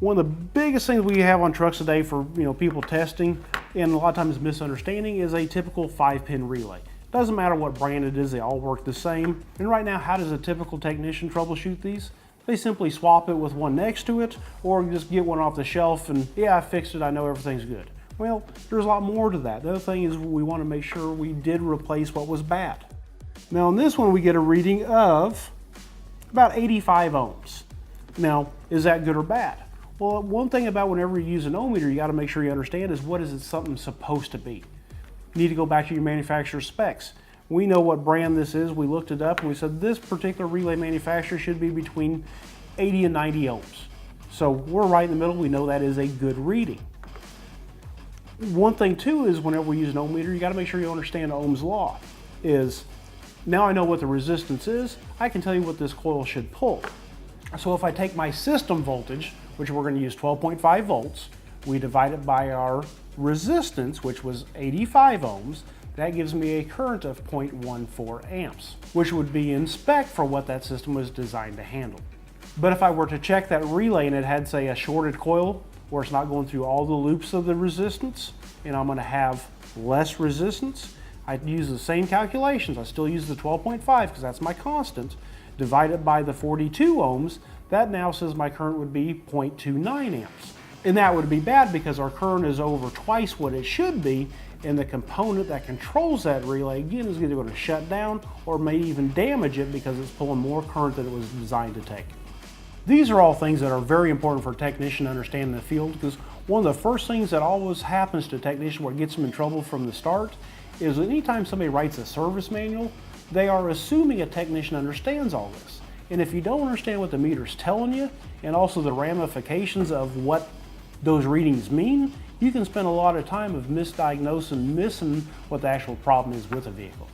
One of the biggest things we have on trucks today for people testing, and a lot of times misunderstanding, is a typical 5-pin relay. Doesn't matter what brand it is, they all work the same. And right now, how does a typical technician troubleshoot these? They simply swap it with one next to it, or just get one off the shelf and, yeah, I fixed it, I know everything's good. Well, there's a lot more to that. The other thing is we want to make sure we did replace what was bad. Now on this one, we get a reading of about 85 ohms. Now, is that good or bad? Well, one thing about whenever you use an ohmmeter, you got to make sure you understand is what is it something supposed to be. You need to go back to your manufacturer's specs. We know what brand this is. We looked it up and we said this particular relay manufacturer should be between 80 and 90 ohms. So we're right in the middle. We know that is a good reading. One thing too is whenever we use an ohmmeter, you got to make sure you understand Ohm's law. Is now I know what the resistance is, I can tell you what this coil should pull. So if I take my system voltage, which we're going to use 12.5 volts, we divide it by our resistance, which was 85 ohms, that gives me a current of 0.14 amps, which would be in spec for what that system was designed to handle. But if I were to check that relay and it had, say, a shorted coil, where it's not going through all the loops of the resistance, and I'm going to have less resistance, I'd use the same calculations. I still use the 12.5 because that's my constant, divided by the 42 ohms, that now says my current would be 0.29 amps. And that would be bad because our current is over twice what it should be, and the component that controls that relay, again, is either going to shut down or may even damage it because it's pulling more current than it was designed to take. These are all things that are very important for a technician to understand in the field, because one of the first things that always happens to a technician where it gets them in trouble from the start is anytime somebody writes a service manual, they are assuming a technician understands all this. And if you don't understand what the meter's telling you, and also the ramifications of what those readings mean, you can spend a lot of time of misdiagnosing, missing what the actual problem is with a vehicle.